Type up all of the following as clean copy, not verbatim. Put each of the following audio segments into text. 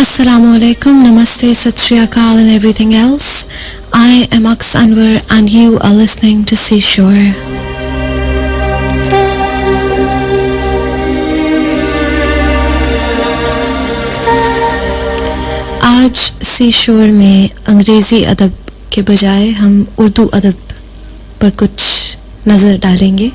Assalamualaikum, Namaste, Sat Shri Akal and everything else. I am Aks Anwar and you are listening to Seashore. आज seashore में अंग्रेज़ी अदब के बजाय हम उर्दू अदब पर कुछ नज़र डालेंगे.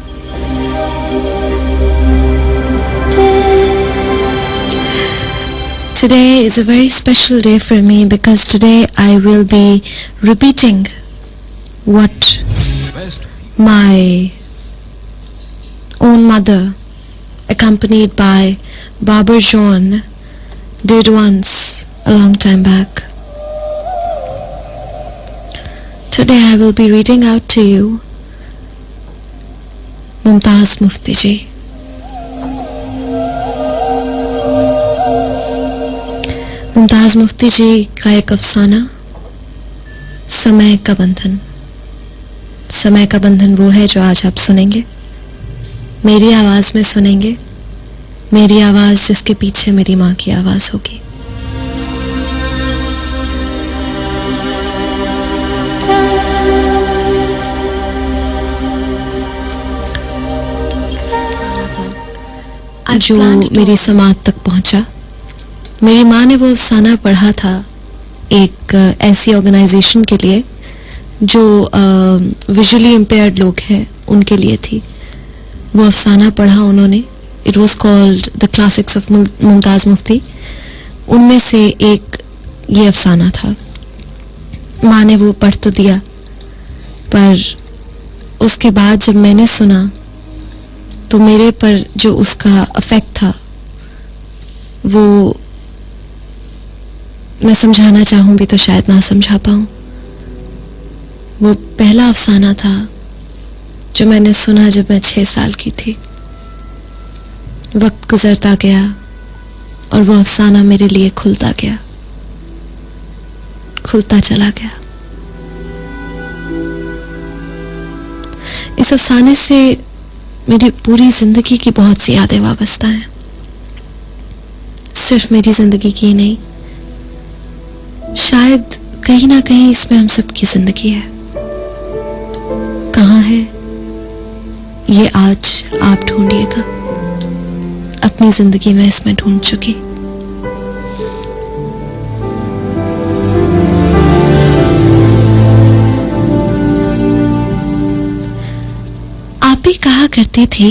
Today is a very special day for me because today I will be repeating what my own mother, accompanied by Babar John, did once a long time back. Today I will be reading out to you Mumtaz Mufti ji. Mumtaz मुफ्ती जी का एक अफसाना, समय का बंधन. समय का बंधन वो है जो आज आप सुनेंगे, मेरी आवाज़ में सुनेंगे, मेरी आवाज़ जिसके पीछे मेरी माँ की आवाज़ होगी. जो मेरी समात तक पहुंचा, मेरी माँ ने वो अफसाना पढ़ा था एक ऐसी ऑर्गेनाइजेशन के लिए जो विजुअली इम्पेयर्ड लोग हैं उनके लिए थी. वो अफसाना पढ़ा उन्होंने. It was called the classics of Mumtaz Mufti. उनमें से एक ये अफसाना था. माँ ने वो पढ़ तो दिया, पर उसके बाद जब मैंने सुना तो मेरे पर जो उसका अफेक्ट था वो मैं समझाना चाहूँ भी तो शायद ना समझा पाऊँ. वो पहला अफसाना था जो मैंने सुना जब मैं 6 साल की थी. वक्त गुजरता गया और वो अफसाना मेरे लिए खुलता गया, खुलता चला गया. इस अफसाने से मेरी पूरी जिंदगी की बहुत सी यादें वाबस्ता हैं. सिर्फ मेरी जिंदगी की नहीं, शायद कहीं ना कहीं इसमें हम सबकी जिंदगी है. कहाँ है ये आज आप ढूंढिएगा. अपनी जिंदगी में इसमें ढूंढ चुकी. आप ही कहा करती थी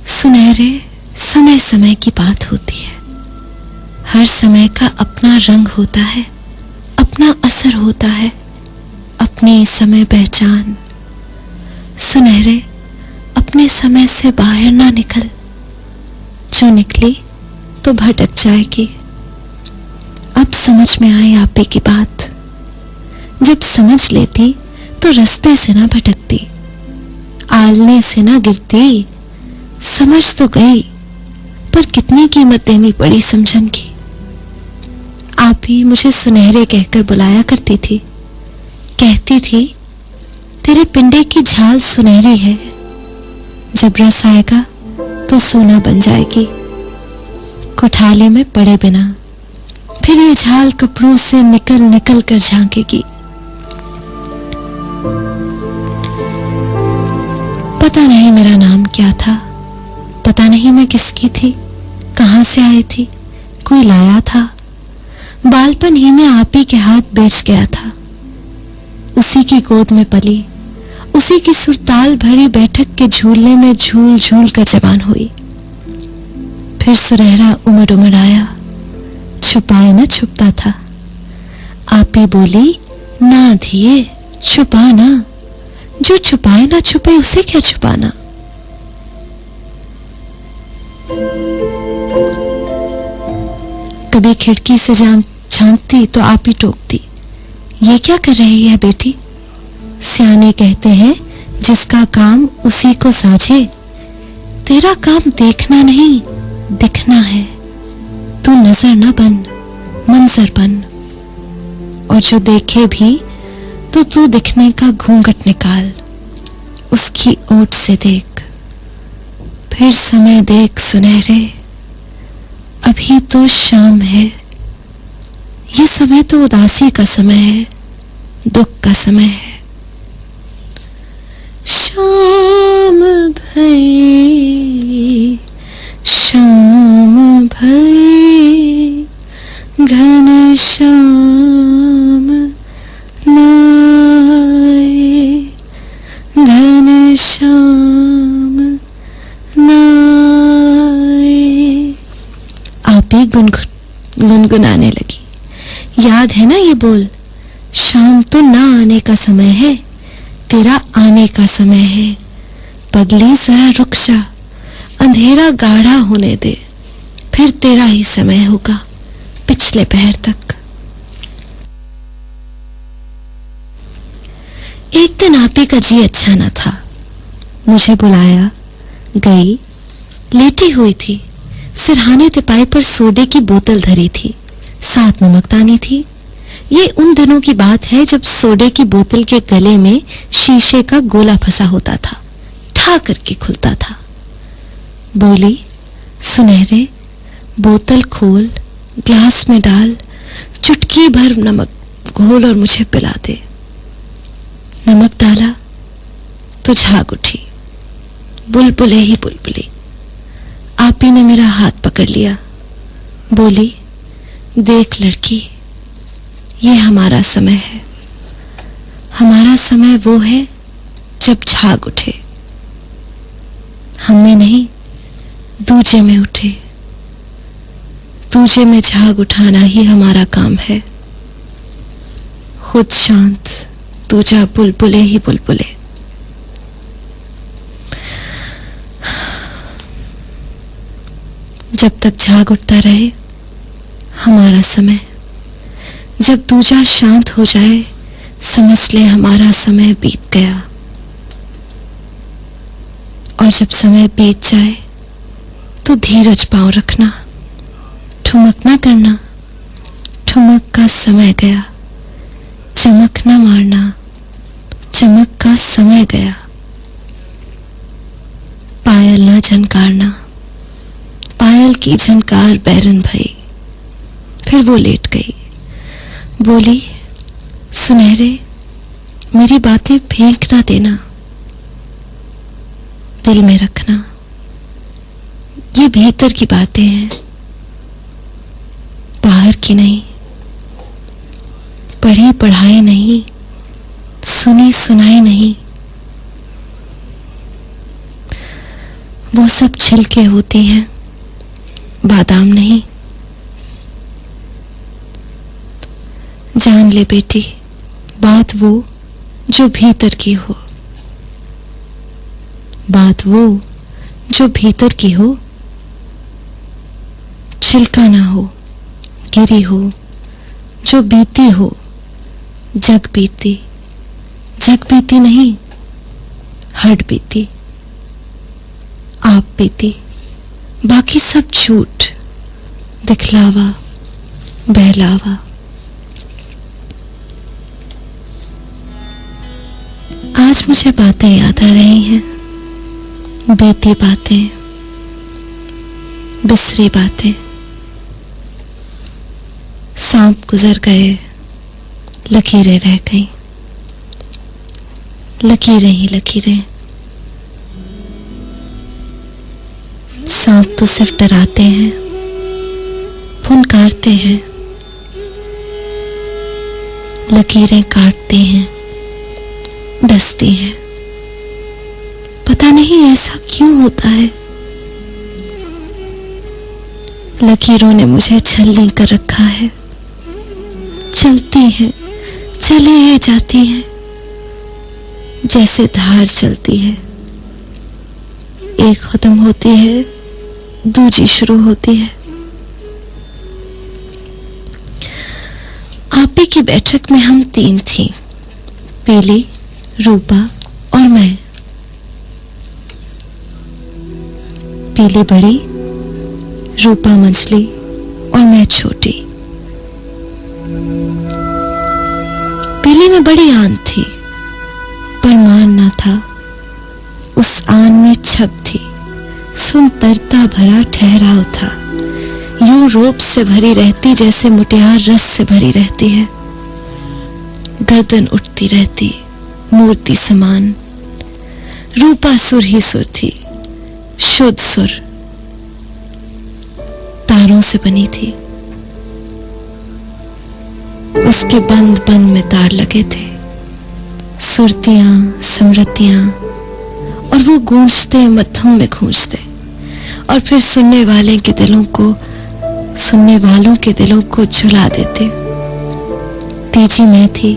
सुनहरे समय समय की बात होती है. हर समय का अपना रंग होता है, अपना असर होता है, अपनी समय पहचान. सुनहरे अपने समय से बाहर ना निकल, जो निकली तो भटक जाएगी. अब समझ में आई आप ही की बात. जब समझ लेती तो रास्ते से ना भटकती, आलने से ना गिरती. समझ तो गई पर कितनी कीमत देनी पड़ी समझन की. आप ही मुझे सुनहरे कहकर बुलाया करती थी. कहती थी तेरे पिंडे की झाल सुनहरी है, जब रस आएगा तो सोना बन जाएगी. कुठाली में पड़े बिना फिर ये झाल कपड़ों से निकल निकल कर झांकेगी. पता नहीं मेरा नाम क्या था, पता नहीं मैं किसकी थी, कहां से आई थी, कोई लाया था. बालपन ही में आप ही के हाथ बेच गया था. उसी की गोद में पली, उसी की सुरताल भरी बैठक के झूलने में झूल झूल कर जवान हुई. फिर सुनहरा उमड़ उमड़ आया, छुपाए न छुपता था. आप ही बोली ना धिए छुपाना, जो छुपाए ना छुपे उसे क्या छुपाना. कभी खिड़की से झांकती तो आप ही टोकती, ये क्या कर रही है बेटी. सियाने कहते हैं जिसका काम उसी को साझे, तेरा काम देखना नहीं दिखना है। तू नजर न बन मंजर बन, और जो देखे भी तो तू दिखने का घूंघट निकाल, उसकी ओट से देख। फिर समय देख सुनहरे, अभी तो शाम है। ये समय तो उदासी का समय है, दुख का समय है। शाम भई शाम भई, घन श्याम नाए, घन श्याम नाए। आप ही गुनगुनाने लगी। याद है ना ये बोल? शाम तो ना आने का समय है, तेरा आने का समय है। पगली जरा रुक जा, अंधेरा गाढ़ा होने दे, फिर तेरा ही समय होगा पिछले पहर तक। एक दिन आपी का जी अच्छा न था। मुझे बुलाया, गई। लेटी हुई थी, सिरहाने तिपाई पर सोडे की बोतल धरी थी, साथ नमकदानी थी। ये उन दिनों की बात है जब सोडे की बोतल के गले में शीशे का गोला फंसा होता था, ठा करके खुलता था। बोली, सुनहरे बोतल खोल, ग्लास में डाल, चुटकी भर नमक घोल और मुझे पिला दे। नमक डाला तो झाग उठी, बुलबुले ही बुलबुली। आपी ने मेरा हाथ पकड़ लिया, बोली, देख लड़की, ये हमारा समय है। हमारा समय वो है जब झाग उठे, हमें नहीं दूजे में उठे। दूजे में झाग उठाना ही हमारा काम है। खुद शांत, दूजा बुलबुले ही बुलबुले। जब तक झाग उठता रहे हमारा समय, जब दूजा शांत हो जाए समझ ले हमारा समय बीत गया। और जब समय बीत जाए तो धीरज पांव रखना, ठुमक ना करना। ठुमक का समय गया, चमक ना मारना, चमक का समय गया। पायल ना झनकारना, पायल की झनकार बैरन भई। फिर वो लेट गई। बोली, सुनहरे मेरी बातें फेंक ना देना, दिल में रखना। ये भीतर की बातें हैं, बाहर की नहीं। पढ़ी पढ़ाई नहीं, सुनी सुनाई नहीं। वो सब छिलके होती हैं, बादाम नहीं। जान ले बेटी, बात वो जो भीतर की हो, बात वो जो भीतर की हो। छिलका ना हो, गिरी हो, जो बीती हो। जग बीती, जग बीती नहीं, हट बीती, आप बीती। बाकी सब झूठ, दिखलावा, बहलावा। आज मुझे बातें याद आ रही हैं, बीती बातें, बिसरी बातें। सांप गुजर गए, लकीरें रह गईं, लकीरें ही लकीरें। सांप तो सिर्फ डराते हैं, फुनकारते हैं, लकीरें काटते हैं, डसती हैं। पता नहीं ऐसा क्यों होता है। लकीरों ने मुझे छलनी कर रखा है। चलती हैं, चले ही जाती हैं, जैसे धार चलती है। एक खत्म होती है, दूसरी शुरू होती है। आपी की बैठक में हम तीन थीं, पीली, रूपा और मैं। पीली बड़ी, रूपा मंझली और मैं छोटी। पीली में बड़ी आन थी, पर मान ना था। उस आन में छब थी, सुंदरता भरा ठहराव था। यूं रोब से भरी रहती जैसे मुटियार रस से भरी रहती है। गर्दन उठती रहती मूर्ति समान। रूपा सुर ही सुर थी, शुद्ध सुर, तारों से बनी थी। उसके बंद बंद में तार लगे थे, सुरतियां, स्मृतियां, और वो गूंजते मद्धम में गूंजते, और फिर सुनने वालों के दिलों को झुला देते। तेजी मैं थी,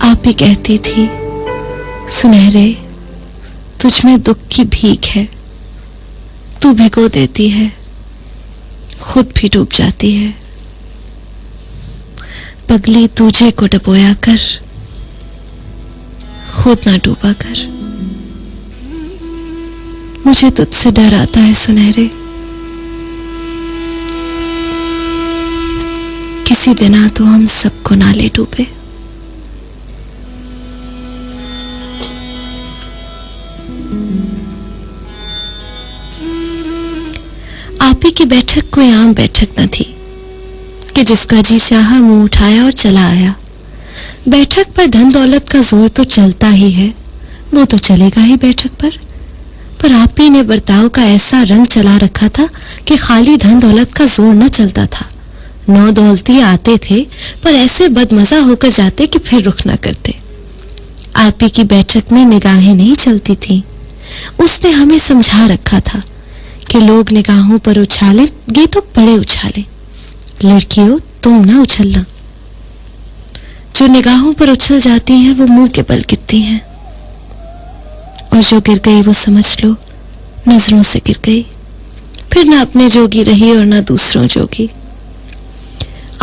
आप ही कहती थी, सुनहरे तुझ में दुख की भीख है, तू भिगो देती है, खुद भी डूब जाती है। पगली तुझे को डुबोया कर, खुद ना डूबा कर। मुझे तुझसे डर आता है सुनहरे, किसी दिन आ तो हम सबको ना ले डूबे। आपी की बैठक कोई आम बैठक न थी कि जिसका जी चाहा मुंह उठाया और चला आया। बैठक पर धन दौलत का जोर तो चलता ही है, वो तो चलेगा ही बैठक पर आपी ने बर्ताव का ऐसा रंग चला रखा था कि खाली धन दौलत का जोर न चलता था। नौ दौलती आते थे, पर ऐसे बदमजा होकर जाते कि फिर रुख न करते। आपी की बैठक में निगाहें नहीं चलती थीं। उसने हमें समझा रखा था कि लोग निगाहों पर उछालेंगे तो बड़े उछालें, लड़कियों तुम ना उछलना। जो निगाहों पर उछल जाती हैं वो मुंह के बल गिरती हैं, और जो गिर गई वो समझ लो नजरों से गिर गई, फिर ना अपने जोगी रही और ना दूसरों जोगी।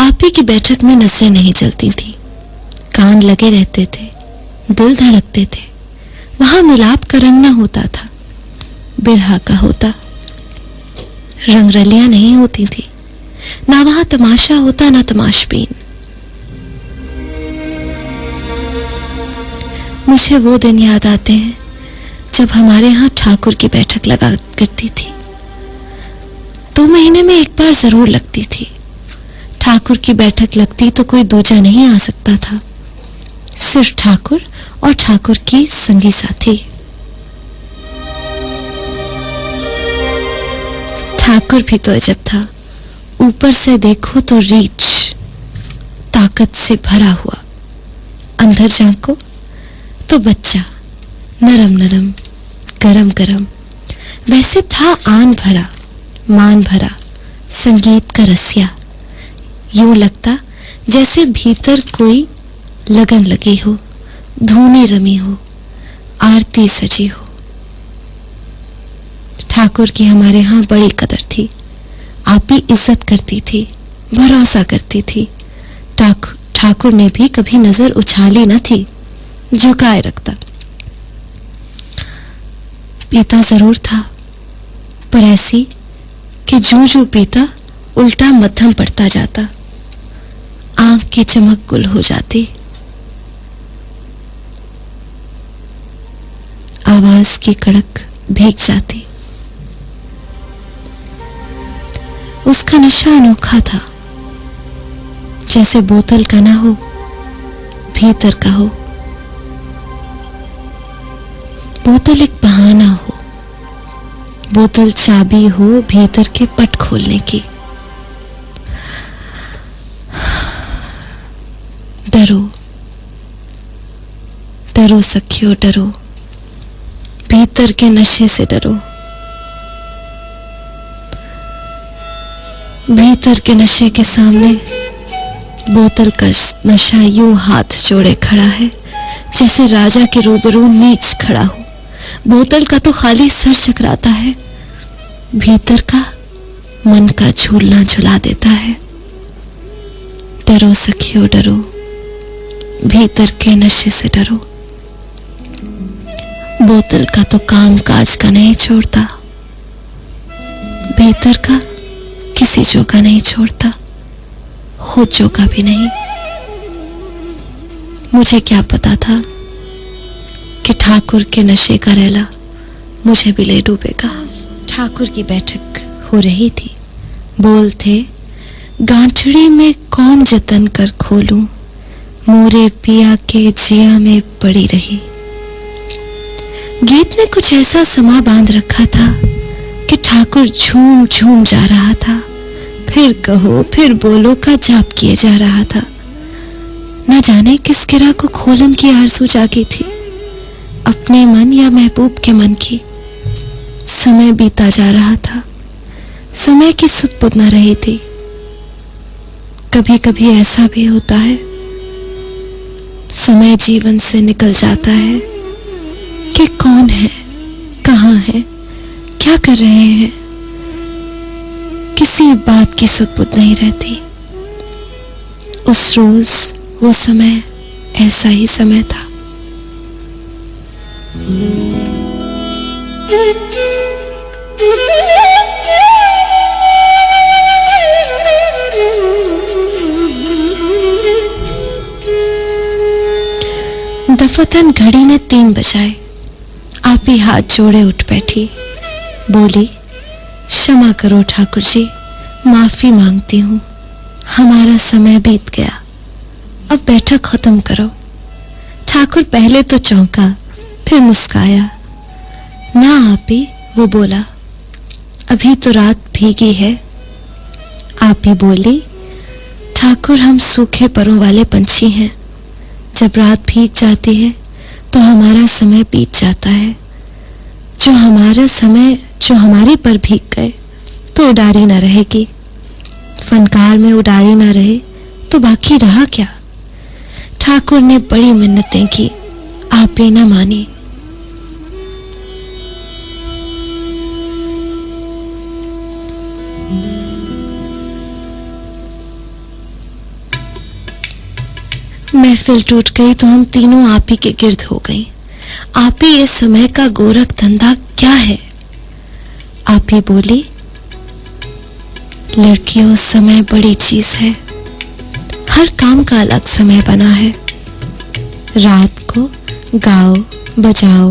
आपी की बैठक में नजरें नहीं चलती थी, कान लगे रहते थे, दिल धड़कते थे। वहां मिलाप का रंग न होता था, बिरहा का होता। रंगरलियां नहीं होती थी, ना वहां तमाशा होता ना तमाशबीन। मुझे वो दिन याद आते हैं जब हमारे यहाँ ठाकुर की बैठक लगा करती थी। 2 महीने में एक बार जरूर लगती थी। ठाकुर की बैठक लगती तो कोई दूजा नहीं आ सकता था, सिर्फ ठाकुर और ठाकुर की संगी साथी। ठाकुर भी तो अजब था, ऊपर से देखो तो रीछ, ताकत से भरा हुआ, अंदर झांको तो बच्चा, नरम नरम, गरम गरम। वैसे था आन भरा, मान भरा, संगीत का रसिया। यूं लगता जैसे भीतर कोई लगन लगी हो, धूनी रमी हो, आरती सजी हो। ठाकुर की हमारे यहाँ बड़ी कदर थी। आप ही इज्जत करती थी, भरोसा करती थी। ठाकुर ने भी कभी नजर उछाली न थी, झुकाए रखता। पीता जरूर था, पर ऐसी कि जूं जूं पीता उल्टा मध्यम पड़ता जाता, आंख की चमक गुल हो जाती, आवाज की कड़क भीग जाती। उसका नशा अनोखा था, जैसे बोतल का ना हो, भीतर का हो। बोतल एक बहाना हो, बोतल चाबी हो भीतर के पट खोलने की। डरो डरो सखियो डरो, भीतर के नशे से डरो। भीतर के नशे के सामने बोतल का नशा यूं हाथ जोड़े खड़ा है, जैसे राजा के रूबरू नीच खड़ा हो। बोतल का तो खाली सर चकराता है, भीतर का मन का झूलना झुला देता है। डरो सखियो डरो, भीतर के नशे से डरो। बोतल का तो काम काज का नहीं छोड़ता, बेहतर का किसी जोगा नहीं छोड़ता, खुद जोगा भी नहीं। मुझे क्या पता था कि ठाकुर के नशे का रैला मुझे भी ले डूबेगा। ठाकुर की बैठक हो रही थी। बोल थे, गांठड़ी में कौन जतन कर खोलूं, मोरे पिया के जिया में पड़ी रही। गीत ने कुछ ऐसा समा बांध रखा था कि ठाकुर झूम झूम जा रहा था, फिर कहो फिर बोलो का जाप किए जा रहा था। न जाने किस गिरा को खोलन की आरज़ू जागी थी, अपने मन या महबूब के मन की। समय बीता जा रहा था, समय की सुध बुध न रही थी। कभी कभी ऐसा भी होता है, समय जीवन से निकल जाता है कि कौन है, कहाँ है, क्या कर रहे हैं, किसी बात की सुध बुध नहीं रहती। उस रोज वो समय ऐसा ही समय था। दफतन घड़ी ने 3 बजाए। आप ही हाथ जोड़े उठ बैठी, बोली, क्षमा करो ठाकुर जी, माफी मांगती हूँ, हमारा समय बीत गया, अब बैठक खत्म करो। ठाकुर पहले तो चौंका, फिर मुस्काया। ना आप ही, वो बोला, अभी तो रात भीगी है। आप ही बोली, ठाकुर हम सूखे परों वाले पंछी हैं, जब रात भीग जाती है तो हमारा समय बीत जाता है। जो हमारा समय जो हमारे पर भीग गए तो उडारी ना रहेगी। फनकार में उडारी ना रहे तो बाकी रहा क्या। ठाकुर ने बड़ी मिन्नतें की, आप ही ना मानी। महफिल टूट गई तो हम तीनों आप ही के गिर्द हो गई। आप ही इस समय का गोरख धंधा क्या है। आप ही बोली, लड़कियों समय बड़ी चीज है, हर काम का अलग समय बना है। रात को गाओ बजाओ,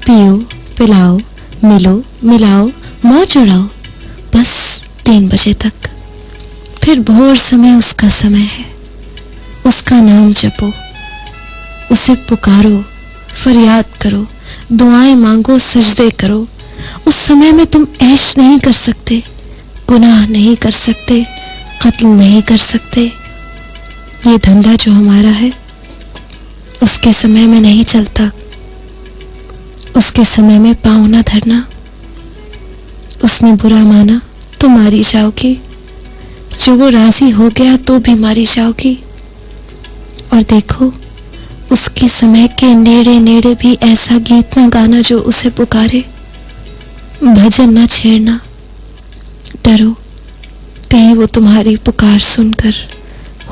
पियो पिलाओ, मिलो मिलाओ, मौज उड़ाओ, बस 3 बजे तक। फिर भोर समय उसका समय है, उसका नाम जपो, उसे पुकारो, फरियाद करो, दुआएं मांगो, सजदे करो। उस समय में तुम ऐश नहीं कर सकते, गुनाह नहीं कर सकते, कत्ल नहीं कर सकते। ये धंधा जो हमारा है उसके समय में नहीं चलता। उसके समय में पाँव ना धरना। उसने बुरा माना तो मारी जाओगी, जो वो राजी हो गया तो भी मारी जाओगी। और देखो, उसके समय के नेड़े नेड़े भी ऐसा गीत न गाना जो उसे पुकारे, भजन न छेड़ना। डरो कहीं वो तुम्हारी पुकार सुनकर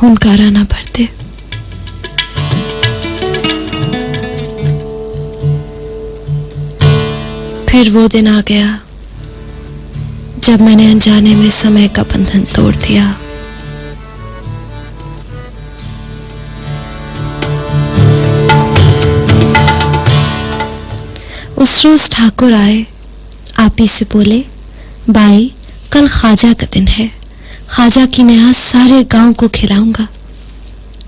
हुनकारा ना भर दे। फिर वो दिन आ गया जब मैंने अनजाने में समय का बंधन तोड़ दिया। उस रोज ठाकुर आए, आप ही से बोले, बाई कल ख्वाजा का दिन है, ख्वाजा की नेहा सारे गांव को खिलाऊंगा।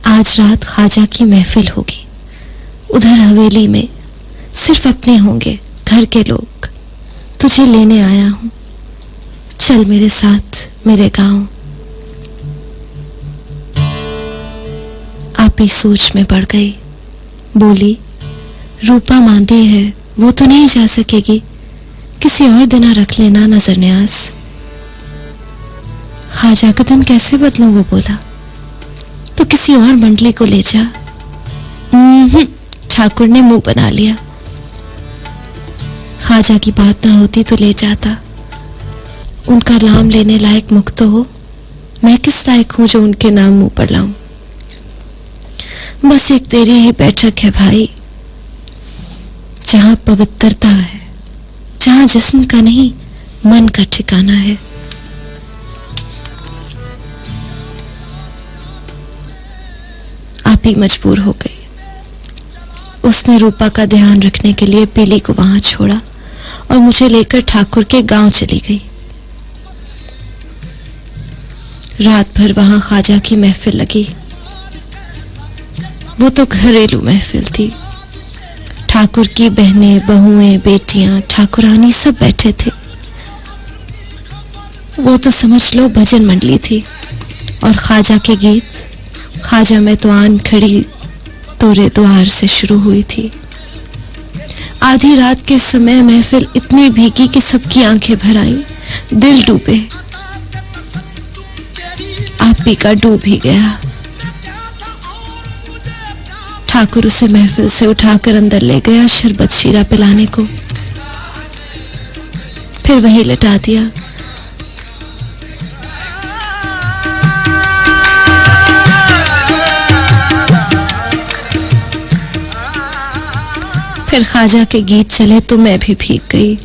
आज रात ख्वाजा की महफिल होगी, उधर हवेली में सिर्फ अपने होंगे, घर के लोग। तुझे लेने आया हूं, चल मेरे साथ मेरे गांव। आप ही सोच में पड़ गई, बोली, रूपा मांदी है, वो तो नहीं जा सकेगी, किसी और दिन रख लेना नजर न्यास। ख्वाजा का दिन कैसे बदलूं, वो बोला, तो किसी और मंडली को ले जा। ठाकुर ने मुंह बना लिया। ख्वाजा की बात ना होती तो ले जाता, उनका नाम लेने लायक मुख तो हो। मैं किस लायक हूं जो उनके नाम मुंह पर लाऊं। बस एक तेरी ही बैठक है भाई, जहां पवित्रता है, जहां जिस्म का नहीं मन का ठिकाना है। आप ही मजबूर हो गई। उसने रूपा का ध्यान रखने के लिए पीली को वहां छोड़ा और मुझे लेकर ठाकुर के गांव चली गई। रात भर वहां ख्वाजा की महफिल लगी। वो तो घरेलू महफिल थी। ठाकुर की बहनें, बहुएं, बेटियां, ठाकुरानी सब बैठे थे। वो तो समझ लो भजन मंडली थी। और ख्वाजा के गीत, ख्वाजा में तो आन खड़ी तोरे द्वार से शुरू हुई थी। आधी रात के समय महफिल इतनी भीगी कि सबकी आंखें भर आईं, दिल डूबे। आप भी का डूब ही गया। ठाकुर उसे महफिल से उठाकर अंदर ले गया शरबत शीरा पिलाने को, फिर वहीं लटा दिया। फिर ख्वाजा के गीत चले तो मैं भी भीग गई,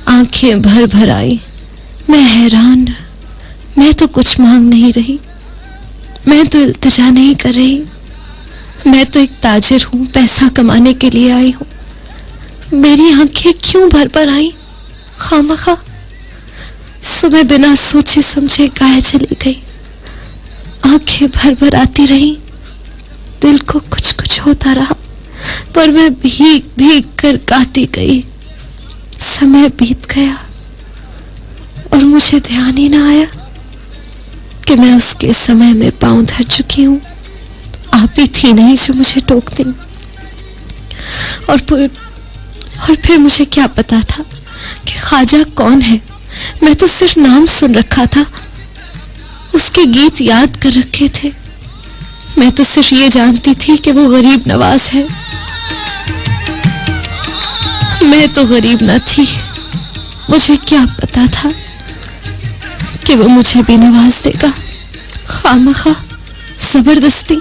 आंखें भर भर आई। मैं हैरान, मैं तो कुछ मांग नहीं रही, मैं तो इल्तिजा नहीं कर रही। मैं तो एक ताजिर हूं, पैसा कमाने के लिए आई हूं। मेरी आंखें क्यों भर भर आई खामखा? सुबह बिना सोचे समझे गाय चली गई, आंखें भर भर आती रही। दिल को कुछ कुछ होता रहा, पर मैं भीग भीग कर गाती गई। समय बीत गया और मुझे ध्यान ही ना आया कि मैं उसके समय में पांव धर चुकी हूं। आप ही थी नहीं जो मुझे टोक दी। और फिर मुझे क्या पता था कि ख्वाजा कौन है? मैं तो सिर्फ नाम सुन रखा था, उसके गीत याद कर रखे थे। मैं तो सिर्फ ये जानती थी कि वो गरीब नवाज है। मैं तो गरीब न थी। मुझे क्या पता था कि वो मुझे भी नवाज देगा खामखा, जबरदस्ती।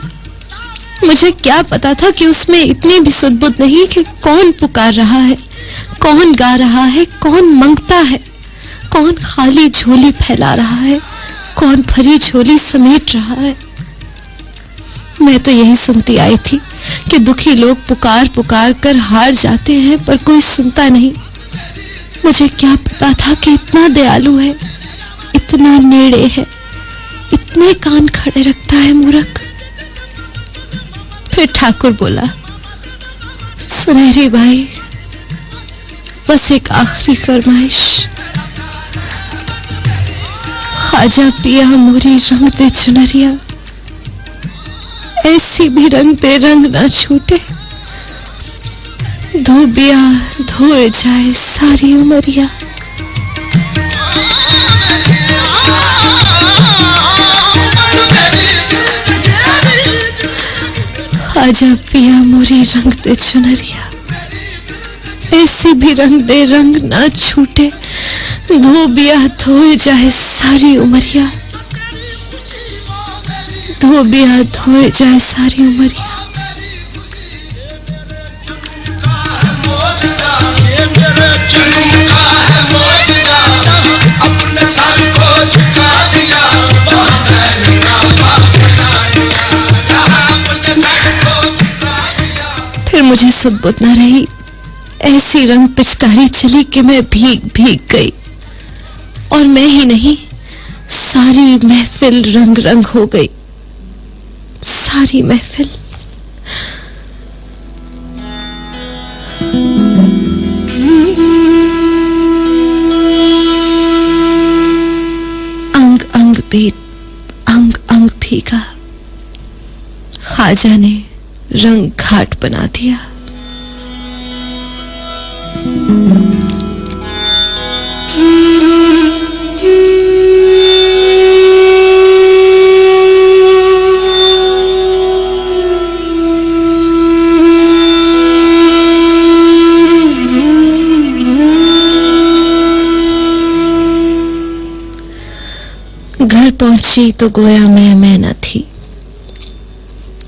मुझे क्या पता था कि उसमें इतनी भी सुध-बुध नहीं कि कौन पुकार रहा है, कौन गा रहा है, कौन मांगता है, कौन खाली झोली फैला रहा है, कौन भरी झोली समेट रहा है। मैं तो यही सुनती आई थी कि दुखी लोग पुकार पुकार कर हार जाते हैं, पर कोई सुनता नहीं। मुझे क्या पता था कि इतना दयालु है, इतना नेड़े है, इतने कान खड़े रखता है मूर्ख। फिर ठाकुर बोला, सुनहरी बाई, बस एक आखिरी फरमाइश। ख्वाजा पिया मोरी रंग दे चुनरिया, ऐसी भी रंग दे रंग ना छूटे। धोबिया धोए जाए सारी उमरिया। ख्वाजा पिया मोरी रंग दे चुनरिया, ऐसी भी रंग दे रंग ना छूटे। धोबिया धोए जाए सारी उमरिया, धोबिया धोए जाए सारी उमरिया। फिर मुझे सुध-बुध न रही। ऐसी रंग पिचकारी चली कि मैं भीग भीग गई। और मैं ही नहीं, सारी महफिल रंग रंग हो गई, सारी महफिल। अंग अंग बीत, अंग अंग भीगा। ख्वाजा ने रंग घाट बना दिया। घर पहुंची तो गोया मैं न थी।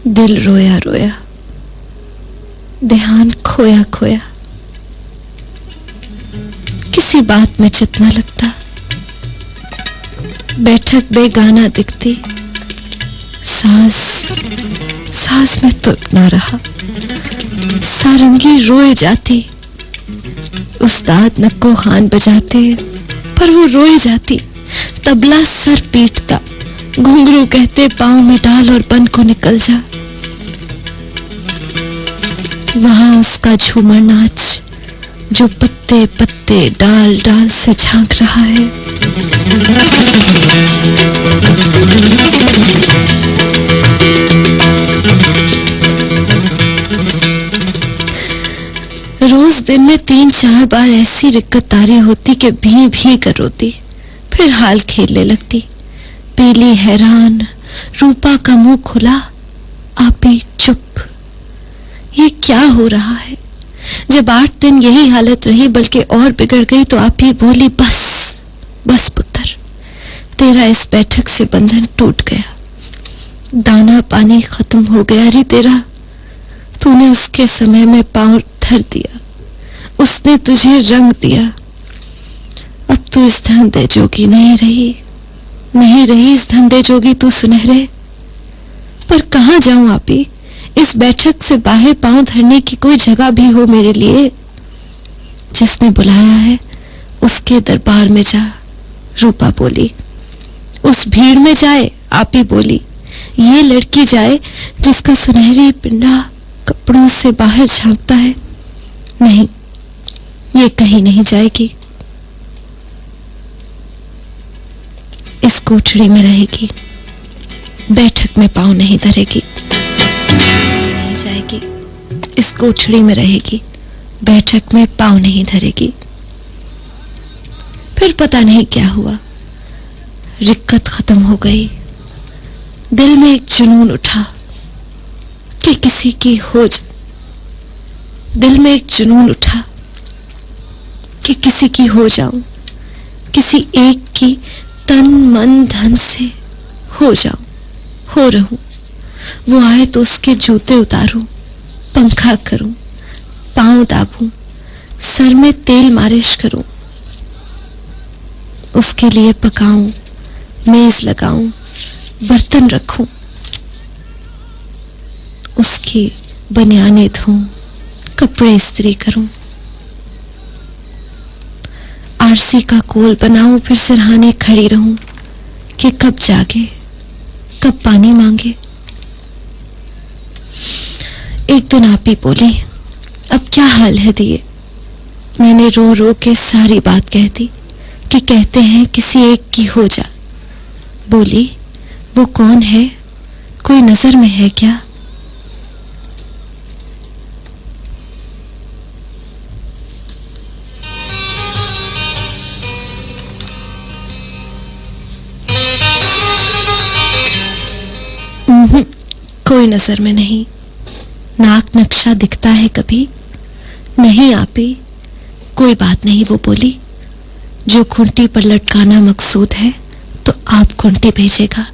दिल रोया रोया, ध्यान खोया खोया। किसी बात में चित न लगता, बैठक बेगाना दिखती, सांस सांस में तुर्क ना रहा, सारंगी रोए जाती, उस्ताद नक्को खान बजाते पर वो रोए जाती, तबला सर पीटता, घुंघरू कहते पांव में डाल और बन को निकल जा। वहां उसका झूमर नाच जो पत्ते पत्ते डाल डाल से झांक रहा है। रोज दिन में 3-4 बार ऐसी रिक्कतदारी होती कि भी भी कर रोती, फिर हाल खेलने लगती। पीली हैरान, रूपा का मुंह खुला, आपी चुप। ये क्या हो रहा है? जब 8 दिन यही हालत रही बल्कि और बिगड़ गई तो आपी बोली, बस बस पुत्र, तेरा इस बैठक से बंधन टूट गया, दाना पानी खत्म हो गया रे तेरा। तूने उसके समय में पांव धर दिया, उसने तुझे रंग दिया। अब तू इस धंधे जोगी नहीं रही इस धंधे जोगी तू सुनहरे। पर कहाँ जाऊं आपी? इस बैठक से बाहर पांव धरने की कोई जगह भी हो मेरे लिए? जिसने बुलाया है उसके दरबार में जा, रूपा बोली। उस भीड़ में जाए, आपी बोली। ये लड़की जाए जिसका सुनहरी पिंडा कपड़ों से बाहर झांकता है? नहीं, ये कहीं नहीं जाएगी, इस कोठड़ी में रहेगी, बैठक में पांव नहीं धरेगी। नहीं जाएगी, इस कोठड़ी में रहेगी, बैठक में पांव नहीं धरेगी। फिर पता नहीं क्या हुआ, रिक्कत खत्म हो गई। दिल में एक जुनून उठा कि किसी की हो दिल में एक जुनून उठा कि किसी की हो जाऊं, किसी एक की तन मन धन से हो जाऊं, हो रहूं। वो आए तो उसके जूते उतारूं, पंखा करूं, पांव दाबूं, सर में तेल मालिश करूं, उसके लिए पकाऊं, मेज लगाऊं, बर्तन रखूं, उसकी बनियानें धोऊं, कपड़े इस्त्री करूं, आरसी का कोल बनाऊं, फिर सिरहाने खड़ी रहूं कि कब जागे, कब पानी मांगे। एक दिन आप ही बोली, अब क्या हाल है दिए? मैंने रो रो के सारी बात कह दी कि कहते हैं किसी एक की हो जा। बोली, वो कौन है? कोई नजर में है क्या? कोई नजर में नहीं। नाक नक्शा दिखता है कभी? नहीं आपी, कोई बात नहीं। वो बोली, जो खूंटी पर लटकाना मकसूद है तो आप खूंटी भेजेगा।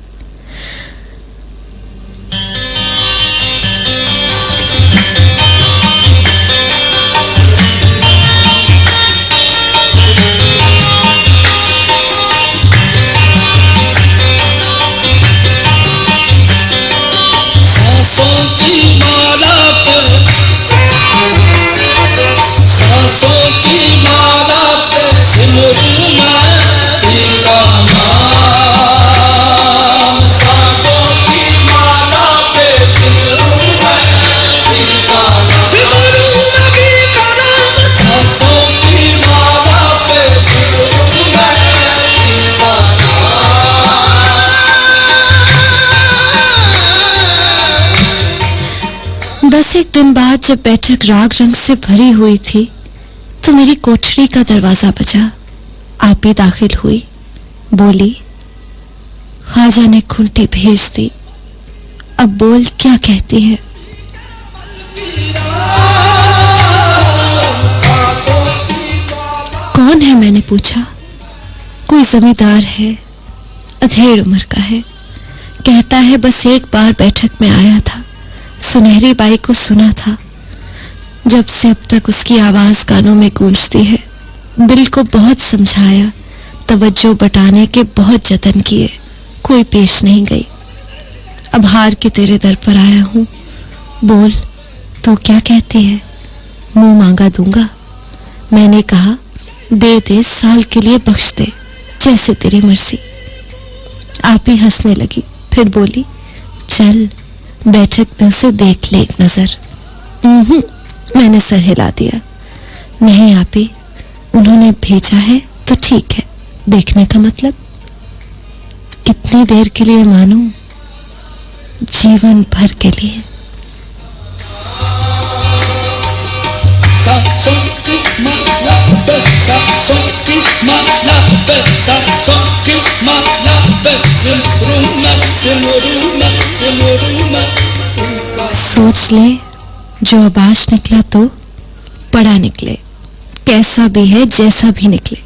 एक दिन बाद जब बैठक राग रंग से भरी हुई थी तो मेरी कोठरी का दरवाजा बजा। आप ही दाखिल हुई, बोली, ख्वाजा ने खूंटी भेज दी, अब बोल क्या कहती है। कौन है? मैंने पूछा। कोई जमींदार है, अधेड़ उम्र का है, कहता है बस एक बार बैठक में आया था, सुनहरी बाई को सुना था, जब से अब तक उसकी आवाज कानों में गूंजती है। दिल को बहुत समझाया, तवज्जो बटाने के बहुत जतन किए, कोई पेश नहीं गई। अब हार के तेरे दर पर आया हूं, बोल तो क्या कहती है? मुंह मांगा दूंगा। मैंने कहा दे दे, साल के लिए बख्श दे, जैसे तेरी मर्जी। आप ही हंसने लगी, फिर बोली चल बैठक में उसे देख ले एक नजर। मैंने सर हिला दिया। नहीं आप ही, उन्होंने भेजा है तो ठीक है, देखने का मतलब कितनी देर के लिए मानूं? जीवन भर के लिए। सोच ले, जो अब आज निकला तो पड़ा निकले, कैसा भी है जैसा भी निकले।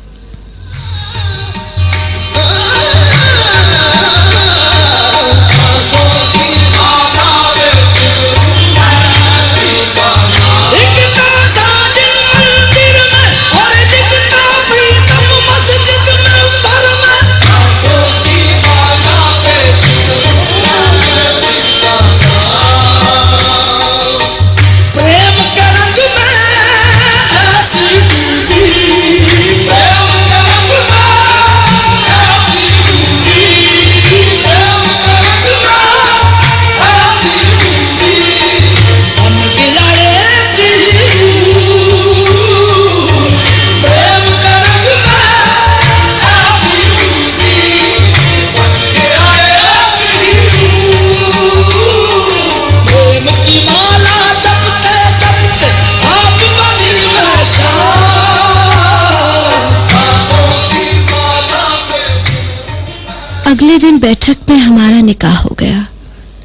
अगले दिन बैठक में हमारा निकाह हो गया।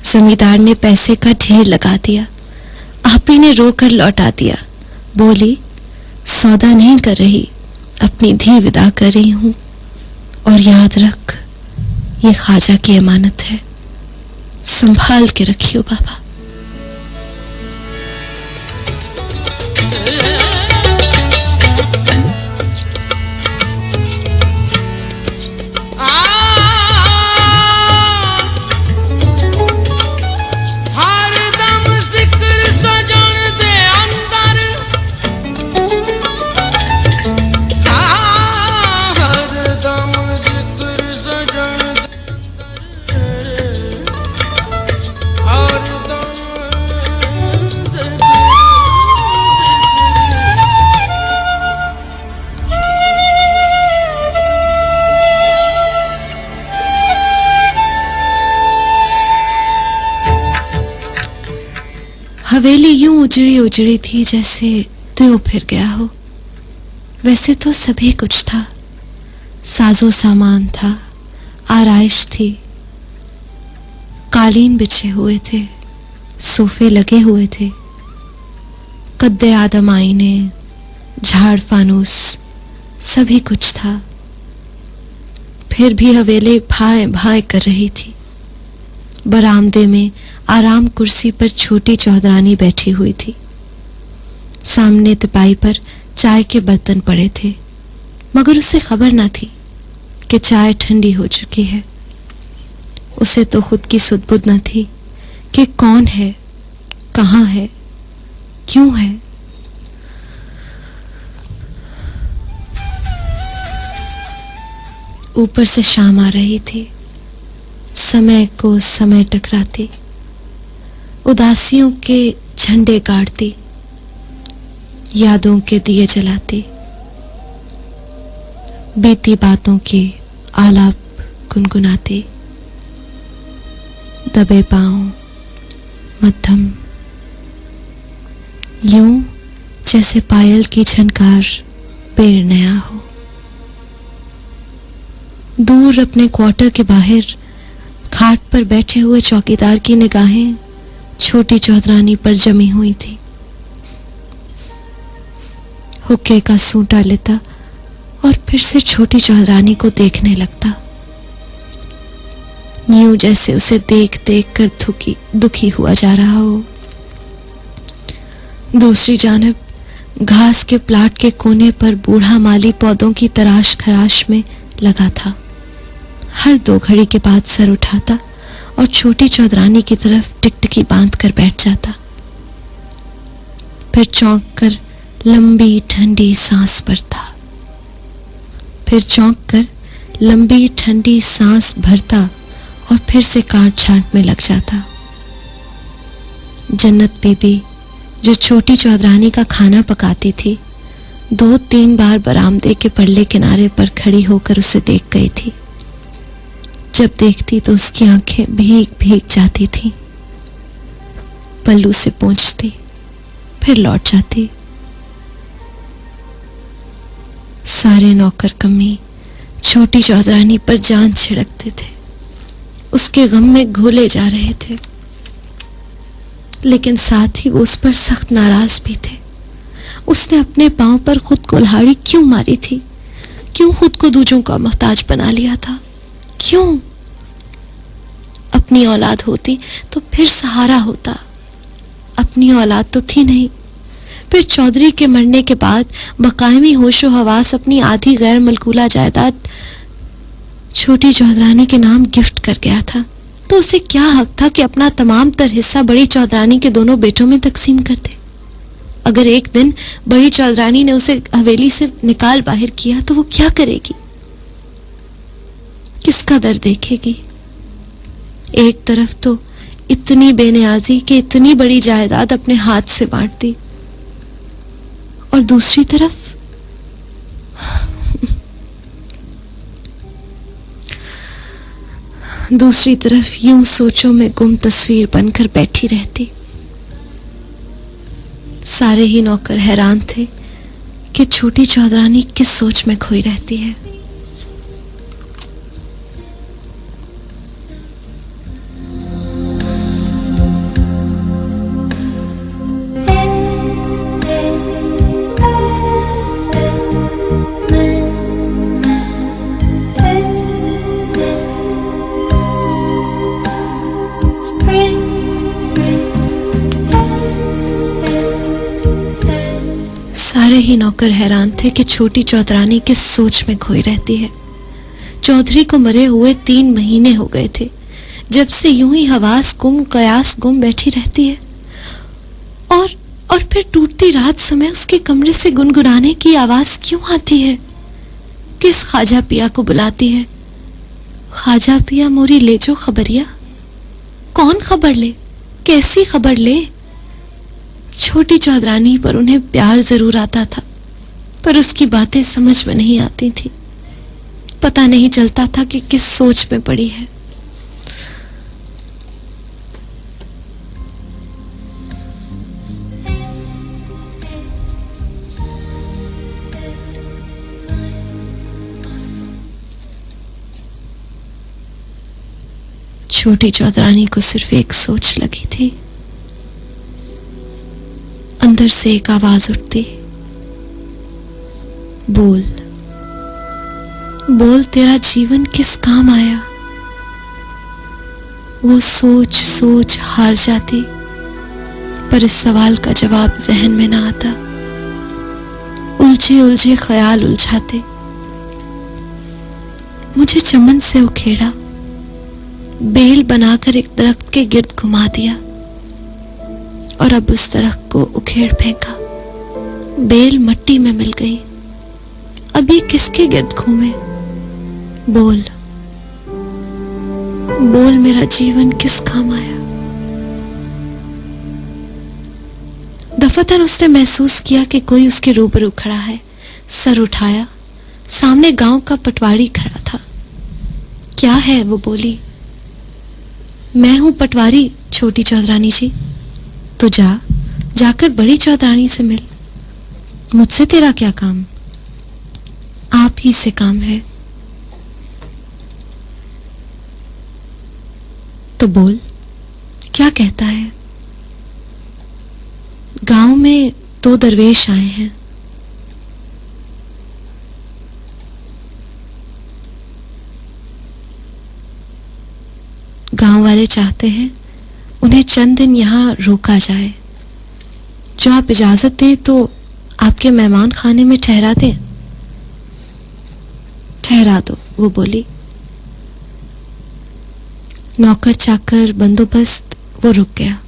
जमींदार ने पैसे का ढेर लगा दिया। आपी ने रोकर लौटा दिया। बोली सौदा नहीं कर रही, अपनी धी विदा कर रही हूं, और याद रख ये ख्वाजा की अमानत है, संभाल के रखियो बाबा। हवेली यूं उजड़ी उजड़ी थी जैसे त्यों फिर गया हो। वैसे तो सभी कुछ था, साजो सामान था, आराइश थी, कालीन बिछे हुए थे, सोफे लगे हुए थे, कद्दे आदम आईने, झाड़ फानूस, सभी कुछ था। फिर भी हवेली भाए भाए कर रही थी। बरामदे में आराम कुर्सी पर छोटी चौधरानी बैठी हुई थी। सामने तिपाई पर चाय के बर्तन पड़े थे, मगर उसे खबर न थी कि चाय ठंडी हो चुकी है। उसे तो खुद की सुध-बुध न थी कि कौन है, कहां है, क्यों है। ऊपर से शाम आ रही थी, समय को समय टकराती, उदासियों के झंडे गाड़ती, यादों के दिए जलाती, बीती बातों के आलाप गुनगुनाती, दबे पांव मध्यम, यूं जैसे पायल की झनकार पेड़ नया हो। दूर अपने क्वार्टर के बाहर खाट पर बैठे हुए चौकीदार की निगाहें छोटी चौधरानी पर जमी हुई थी। हुक्के का सूंटा लेता और फिर से छोटी चौधरानी को देखने लगता, यूं जैसे उसे देख देख कर दुखी हुआ जा रहा हो। दूसरी जानब घास के प्लाट के कोने पर बूढ़ा माली पौधों की तराश खराश में लगा था। हर 2 घड़ी के बाद सर उठाता और छोटी चौधरानी की तरफ टिकटिकी बांध कर बैठ जाता। फिर चौंक कर लंबी ठंडी सांस भरता। और फिर से काट छांट में लग जाता। जन्नत बीबी जो छोटी चौधरानी का खाना पकाती थी, 2-3 बार बरामदे के परले किनारे पर खड़ी होकर उसे देख गई थी। जब देखती तो उसकी आंखें भीग भीग जाती थीं। पल्लू से पोंछती, फिर लौट जाती। सारे नौकर कमी छोटी चौधरानी पर जान छिड़कते थे, उसके गम में घोले जा रहे थे, लेकिन साथ ही वो उस पर सख्त नाराज भी थे। उसने अपने पांव पर खुद कुल्हाड़ी क्यों मारी थी? क्यों खुद को दूजों का मोहताज बना लिया था? क्यों? अपनी औलाद होती तो फिर सहारा होता। अपनी औलाद तो थी नहीं। फिर चौधरी के मरने के बाद मकामी होशो हवास अपनी आधी गैर मलकूला जायदाद छोटी चौधरानी के नाम गिफ्ट कर गया था। तो उसे क्या हक था कि अपना तमाम तर हिस्सा बड़ी चौधरानी के दोनों बेटों में तकसीम कर दे? अगर एक दिन बड़ी चौधरानी ने उसे हवेली से निकाल बाहर किया तो वो क्या करेगी? किसका दर्द देखेगी? एक तरफ तो इतनी बेनियाजी कि इतनी बड़ी जायदाद अपने हाथ से बांट दी, और दूसरी तरफ यूं सोचों में गुम तस्वीर बनकर बैठी रहती। सारे ही नौकर हैरान थे कि छोटी चौधरानी किस सोच में खोई रहती है। सारे ही नौकर हैरान थे कि छोटी चौधरानी किस सोच में खोई रहती है। चौधरी को मरे हुए 3 महीने हो गए थे जब से यूं ही हवास गुम कयास गुम बैठी रहती है, और फिर टूटती रात समय उसके कमरे से गुनगुनाने की आवाज क्यों आती है? किस ख्वाजा पिया को बुलाती है? ख्वाजा पिया मोरी ले जो खबरिया। कौन खबर ले? कैसी खबर ले? छोटी चौधरानी पर उन्हें प्यार जरूर आता था, पर उसकी बातें समझ में नहीं आती थी। पता नहीं चलता था कि किस सोच में पड़ी है। छोटी चौधरानी को सिर्फ एक सोच लगी थी। अंदर से एक आवाज उठती, बोल बोल तेरा जीवन किस काम आया। वो सोच सोच हार जाती, पर इस सवाल का जवाब जहन में ना आता। उलझे उलझे ख्याल उलझाते। मुझे चमन से उखेड़ा, बेल बनाकर एक दरख्त के गिर्द घुमा दिया, और अब उस दरख्त को उखेड़ फेंका। बेल मट्टी में मिल गई। अब ये किसके गिर्द घूमे? बोल बोल मेरा जीवन किस काम आया। दफातन उसने महसूस किया कि कोई उसके रूबरू खड़ा है। सर उठाया, सामने गांव का पटवारी खड़ा था। क्या है? वो बोली। मैं हूं पटवारी छोटी चौधरानी जी। तो जाकर बड़ी चौधरानी से मिल। मुझसे तेरा क्या काम? आप ही से काम है। तो बोल, क्या कहता है? गांव में 2 दरवेश आए हैं। गांव वाले चाहते हैं उन्हें चंद दिन यहां रोका जाए। जो आप इजाजत दें तो आपके मेहमान खाने में ठहरा दें? ठहरा दो, वो बोली। नौकर चाकर बंदोबस्त वो रुक गया।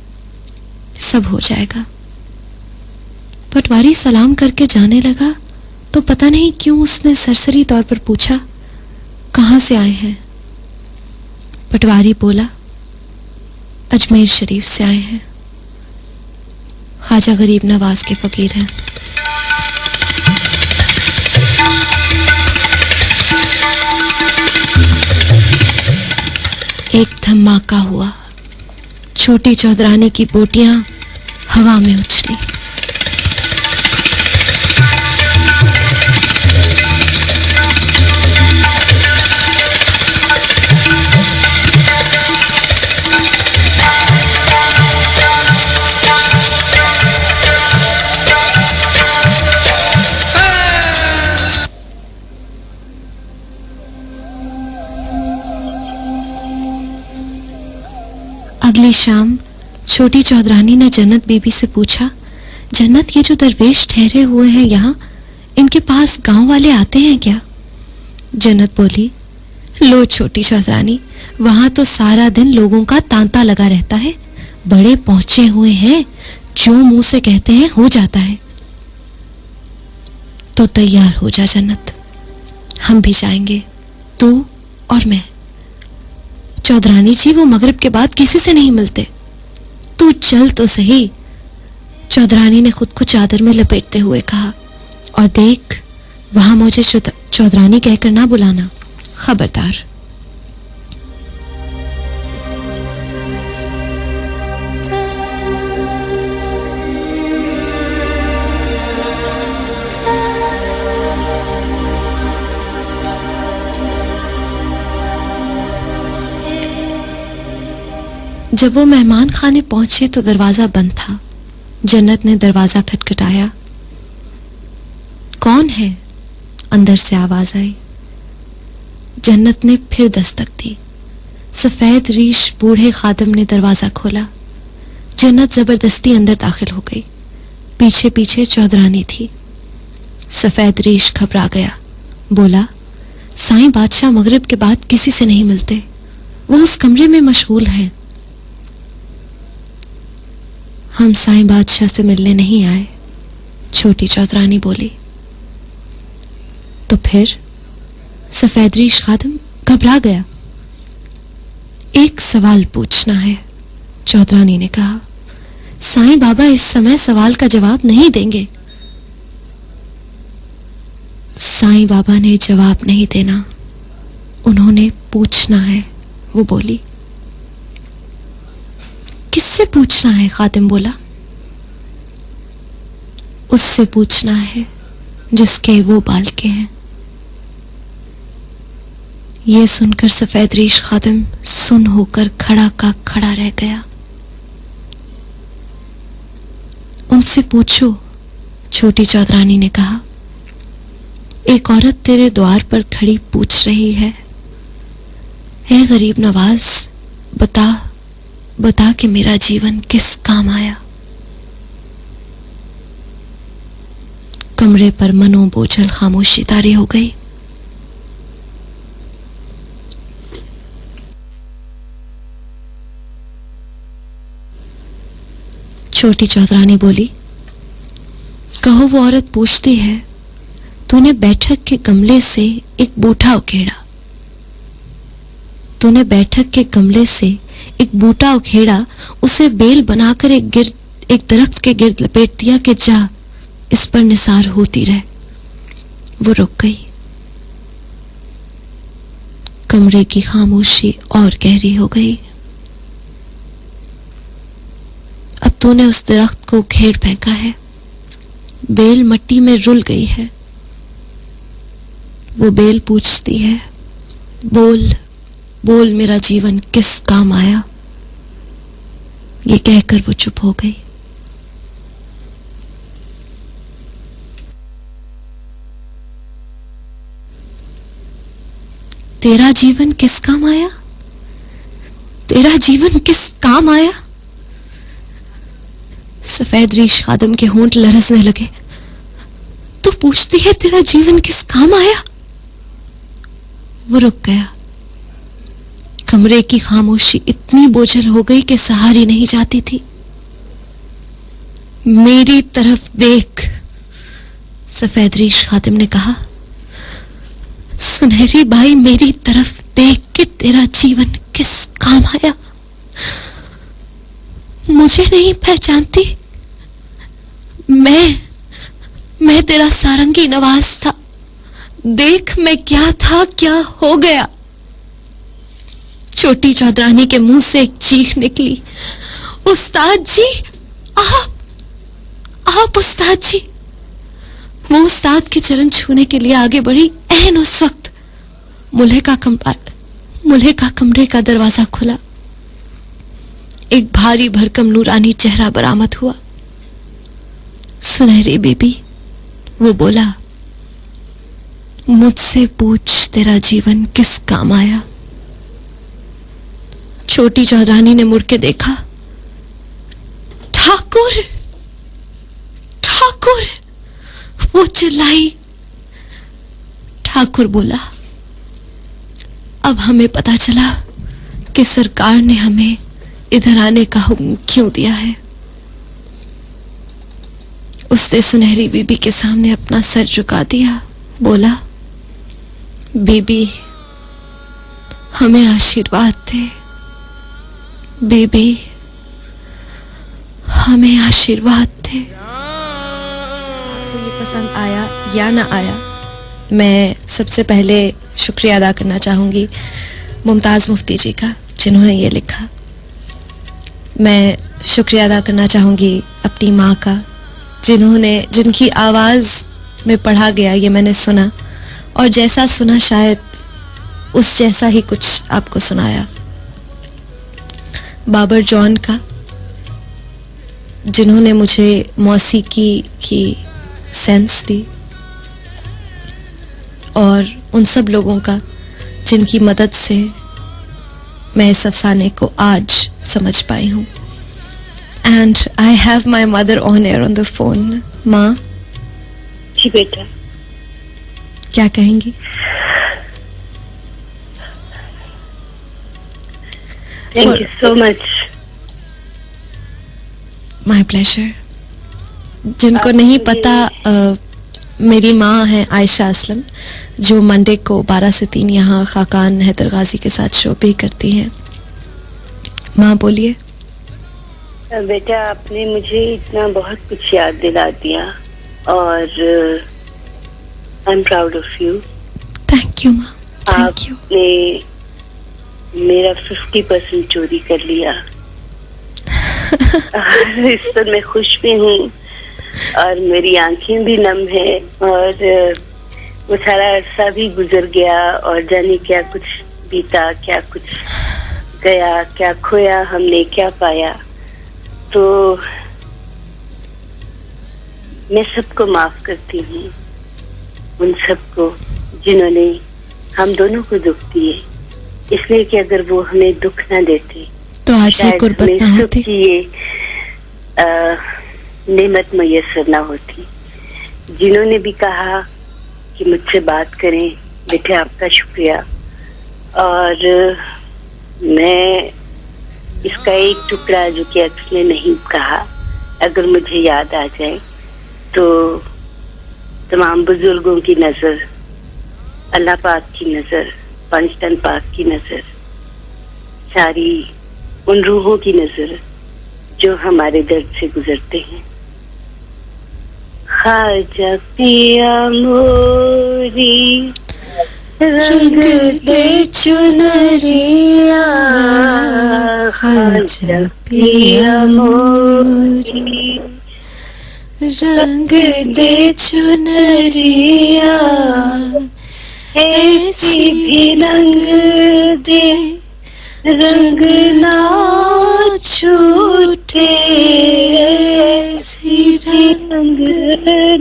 सब हो जाएगा। पटवारी सलाम करके जाने लगा तो पता नहीं क्यों उसने सरसरी तौर पर पूछा, कहां से आए हैं? पटवारी बोला, अजमेर शरीफ से आए हैं। ख्वाजा गरीब नवाज के फकीर हैं। एक धमाका हुआ। छोटी चौधरानी की बोटियां हवा में उछली। अगली शाम छोटी चौधरानी ने जन्नत बीबी से पूछा, जन्नत, ये जो दरवेश ठहरे हुए हैं यहाँ, इनके पास गांव वाले आते हैं क्या? जन्नत बोली, लो छोटी चौधरानी, वहां तो सारा दिन लोगों का तांता लगा रहता है। बड़े पहुंचे हुए हैं, जो मुंह से कहते हैं हो जाता है। तो तैयार हो जा जन्नत, हम भी जाएंगे, तू और मैं। चौधरानी जी, वो मगरिब के बाद किसी से नहीं मिलते। तू चल तो सही। चौधरानी ने खुद को चादर में लपेटते हुए कहा, और देख, वहां मुझे चौधरानी कहकर ना बुलाना, खबरदार। जब वो मेहमान खाने पहुंचे तो दरवाजा बंद था। जन्नत ने दरवाजा खटखटाया। कौन है? अंदर से आवाज आई। जन्नत ने फिर दस्तक दी। सफेद रीश बूढ़े खादिम ने दरवाजा खोला। जन्नत जबरदस्ती अंदर दाखिल हो गई। पीछे पीछे चौधरानी थी। सफेद रीश घबरा गया। बोला, साईं बादशाह मगरिब के बाद किसी से नहीं मिलते, वो उस कमरे में मशगूल हैं। हम साईं बादशाह से मिलने नहीं आए, छोटी चौधरानी बोली। तो फिर? सफेद रीश खादिम घबरा गया। एक सवाल पूछना है, चौधरानी ने कहा। साईं बाबा इस समय सवाल का जवाब नहीं देंगे। साईं बाबा ने जवाब नहीं देना, उन्होंने पूछना है, वो बोली। किससे पूछना है? खादिम बोला। उससे पूछना है जिसके वो बाल के हैं। ये सुनकर सफेद रीश खादिम सुन होकर खड़ा का खड़ा रह गया। उनसे पूछो, छोटी चौधरानी ने कहा। एक औरत तेरे द्वार पर खड़ी पूछ रही है, ऐ गरीब नवाज, बता कि मेरा जीवन किस काम आया। कमरे पर मनो बोझल खामोशी तारी हो गई। छोटी चौधरानी बोली, कहो, वो औरत पूछती है, तूने बैठक के गमले से एक बूटा उखेड़ा। तूने बैठक के गमले से एक बूटा उखेड़ा, उसे बेल बनाकर एक दरख्त के गिर्द लपेट दिया कि जा, इस पर निसार होती रह। वो रुक गई। कमरे की खामोशी और गहरी हो गई। अब तूने उस दरख्त को उखेड़ फेंका है, बेल मट्टी में रुल गई है। वो बेल पूछती है, बोल बोल मेरा जीवन किस काम आया। ये कहकर वो चुप हो गई। तेरा जीवन किस काम आया? तेरा जीवन किस काम आया? सफेद रीश खादिम के होंठ लरसने लगे। पूछती है तेरा जीवन किस काम आया। वो रुक गया। कमरे की खामोशी इतनी बोझल हो गई कि सहारी नहीं जाती थी। मेरी तरफ देख, सफेद रीश खातिम ने कहा। सुनहरी बाई, मेरी तरफ देख कि तेरा जीवन किस काम आया। मुझे नहीं पहचानती? मैं तेरा सारंगी नवाज था। देख मैं क्या था, क्या हो गया। छोटी चौधरानी के मुंह से एक चीख निकली, उस्ताद जी, आप उस्ताद जी। वो उस्ताद के चरण छूने के लिए आगे बढ़ी। ऐन उस वक्त मुल्हे का कमरे का दरवाजा खुला। एक भारी भरकम नूरानी चेहरा बरामद हुआ। सुनहरी बीबी, वो बोला, मुझसे पूछ तेरा जीवन किस काम आया। छोटी चौधरानी ने मुड़ के देखा। ठाकुर, ठाकुर, वो चिल्लाई। ठाकुर बोला, अब हमें पता चला कि सरकार ने हमें इधर आने का हुक्म क्यों दिया है। उसने सुनहरी बीबी के सामने अपना सर झुका दिया। बोला, बीबी, हमें आशीर्वाद दे। बीबी, हमें आशीर्वाद दे। आपको ये पसंद आया या ना आया, मैं सबसे पहले शुक्रिया अदा करना चाहूंगी मुमताज़ मुफ्ती जी का, जिन्होंने ये लिखा। मैं शुक्रिया अदा करना चाहूंगी अपनी माँ का, जिनकी आवाज़ में पढ़ा गया ये मैंने सुना, और जैसा सुना शायद उस जैसा ही कुछ आपको सुनाया। बाबर जॉन का, जिन्होंने मुझे मौसीकी की सेंस दी, और उन सब लोगों का जिनकी मदद से मैं इस अफसाने को आज समझ पाई हूँ। And I have my mother on air on the phone. माँ जी बेटा, क्या कहेंगी? Thank you so much. My pleasure. जिनको नहीं पता, मेरी माँ है आयशा असलम, जो मंडे को 12 से 3 यहाँ खाकान हैदर गाजी के साथ शो भी करती हैं। माँ बोलिए। बेटा, आपने मुझे इतना बहुत कुछ याद दिला दिया और I am proud of you. Thank you माँ, थैंक यू। आपने मेरा 50% चोरी कर लिया। इस पर मैं खुश भी हूँ और मेरी आंखें भी नम है, और वो सारा अरसा भी गुजर गया और जाने क्या कुछ बीता, क्या कुछ गया, क्या खोया हमने, क्या पाया। तो मैं सबको माफ करती हूँ, उन सबको जिन्होंने हम दोनों को दुख दिए, इसलिए कि अगर वो हमें दुख ना देते तो आज ये गुर्बत ना होती, ये नेमत मैसर ना होती। जिन्होंने भी कहा कि मुझसे बात करें, बेटे आपका शुक्रिया। और मैं इसका एक टुकड़ा जो कि अक्स ने नहीं कहा, अगर मुझे याद आ जाए तो तमाम बुजुर्गों की नजर, अल्लाह पाक की नजर, पंचतन पाक की नजर, सारी उन रूहों की नजर जो हमारे दर्द से गुजरते हैं। ख्वाजा पिया मोरी रंग दे चुनरिया, ख्वाजा पिया मोरी रंग दे चुनरिया, ऐसी भी रंग दे, रंग ना छूटे, ऐसी रंग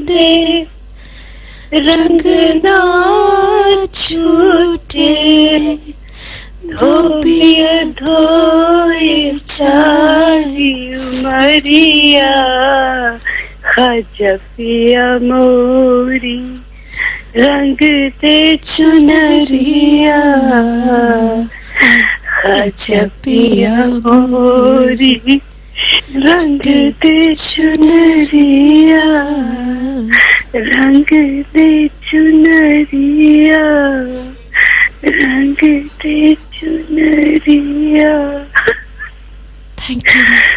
दे, रंग ना छूटे, धोबिया धोए चाहे मरिया, खाजा पिया मोरी रंग दे चुनरिया, खाजा पिया मोरी रंग दे चुनरिया, रंग दे चुनरिया, रंग दे चुनरिया। Thank you.